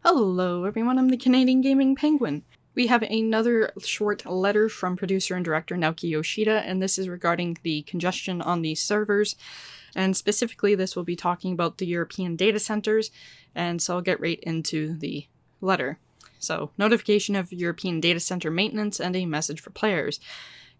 Hello everyone, I'm the Canadian Gaming Penguin. We have another short letter from Producer and Director Naoki Yoshida, and this is regarding the congestion on these servers. And specifically, this will be talking about the European data centers, and so I'll get right into the letter. So, notification of European data center maintenance and a message for players.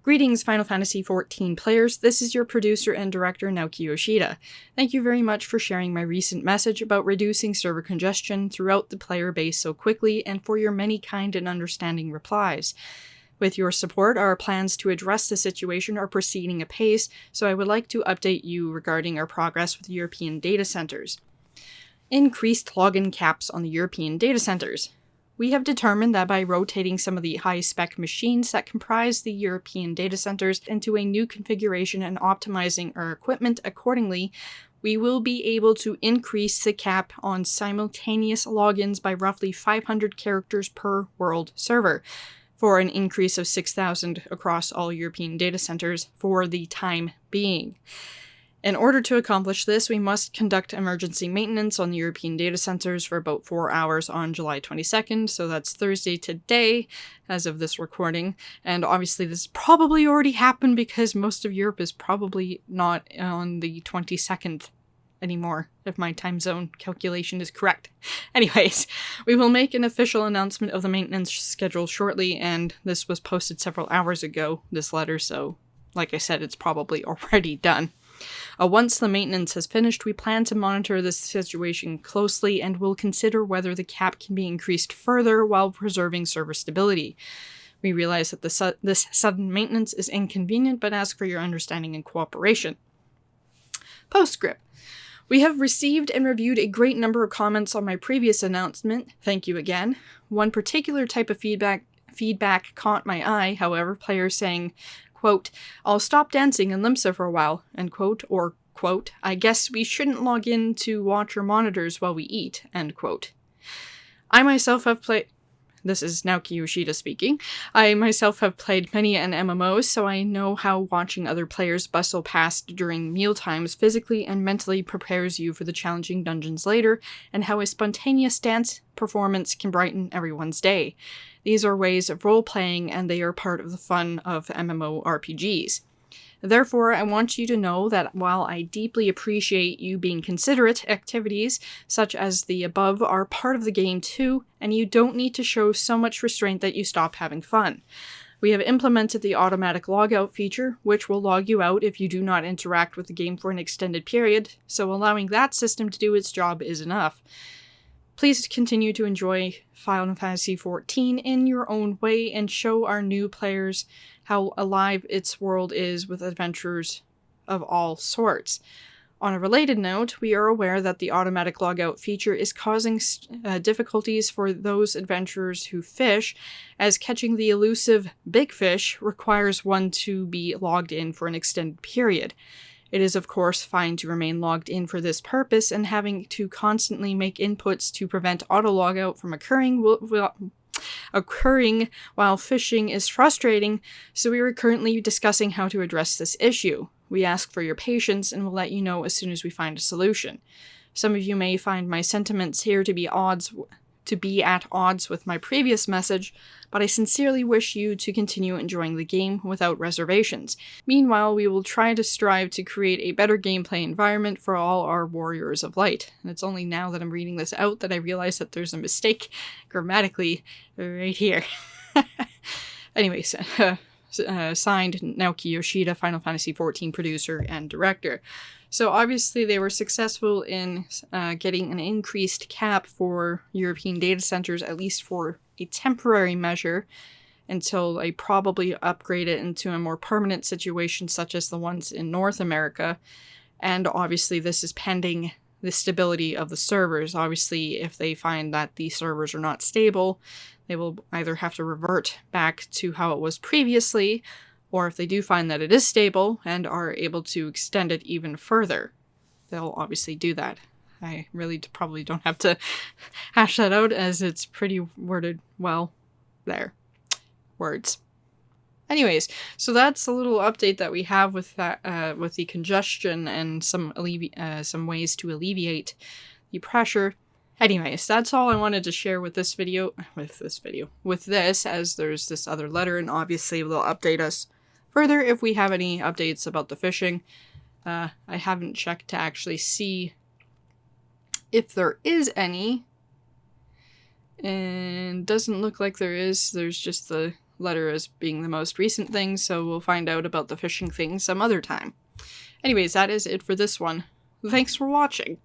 Greetings, Final Fantasy XIV players. This is your producer and director, Naoki Yoshida. Thank you very much for sharing my recent message about reducing server congestion throughout the player base so quickly, and for your many kind and understanding replies. With your support, our plans to address the situation are proceeding apace, so I would like to update you regarding our progress with European data centers. Increased login caps on the European data centers. We have determined that by rotating some of the high-spec machines that comprise the European data centers into a new configuration and optimizing our equipment accordingly, we will be able to increase the cap on simultaneous logins by roughly 500 characters per world server, for an increase of 6,000 across all European data centers for the time being. In order to accomplish this, we must conduct emergency maintenance on the European data centers for about 4 hours on July 22nd, so that's Thursday today, as of this recording. And obviously this probably already happened because most of Europe is probably not on the 22nd anymore, if my time zone calculation is correct. Anyways, we will make an official announcement of the maintenance schedule shortly, and this was posted several hours ago, this letter, so like I said, it's probably already done. Once the maintenance has finished, we plan to monitor this situation closely and will consider whether the cap can be increased further while preserving server stability. We realize that this sudden maintenance is inconvenient, but ask for your understanding and cooperation. Postscript. We have received and reviewed a great number of comments on my previous announcement. Thank you again. One particular type of feedback caught my eye, however, players saying, quote, "I'll stop dancing in Limsa for a while," end quote, or, quote, "I guess we shouldn't log in to watch our monitors while we eat," end quote. I myself have played... This is Naoki Yoshida speaking. I myself have played many an MMO, so I know how watching other players bustle past during mealtimes physically and mentally prepares you for the challenging dungeons later, and how a spontaneous dance performance can brighten everyone's day. These are ways of role-playing, and they are part of the fun of MMORPGs. Therefore, I want you to know that while I deeply appreciate you being considerate, activities such as the above are part of the game too, and you don't need to show so much restraint that you stop having fun. We have implemented the automatic logout feature, which will log you out if you do not interact with the game for an extended period, so allowing that system to do its job is enough. Please continue to enjoy Final Fantasy XIV in your own way and show our new players how alive its world is with adventures of all sorts. On a related note, we are aware that the automatic logout feature is causing difficulties for those adventurers who fish, as catching the elusive big fish requires one to be logged in for an extended period. It is, of course, fine to remain logged in for this purpose, and having to constantly make inputs to prevent auto-logout from occurring while fishing is frustrating, so we are currently discussing how to address this issue. We ask for your patience and will let you know as soon as we find a solution. Some of you may find my sentiments here to be at odds with my previous message, but I sincerely wish you to continue enjoying the game without reservations. Meanwhile, we will try to strive to create a better gameplay environment for all our warriors of light. And it's only now that I'm reading this out that I realize that there's a mistake grammatically right here. Anyways, signed Naoki Yoshida, Final Fantasy XIV producer and director. So obviously they were successful in getting an increased cap for European data centers, at least for a temporary measure, until they probably upgrade it into a more permanent situation such as the ones in North America. And obviously this is pending the stability of the servers. Obviously, if they find that the servers are not stable, they will either have to revert back to how it was previously, or if they do find that it is stable and are able to extend it even further, they'll obviously do that. I really probably don't have to hash that out, as it's pretty worded well there. Words. Anyways, so that's a little update that we have with that, with the congestion and some ways to alleviate the pressure. Anyways, that's all I wanted to share with this, as there's this other letter, and obviously they'll update us further if we have any updates about the fishing. I haven't checked to actually see if there is any, and doesn't look like there is. There's just the letter as being the most recent thing, so we'll find out about the fishing thing some other time. Anyways, that is it for this one. Thanks for watching!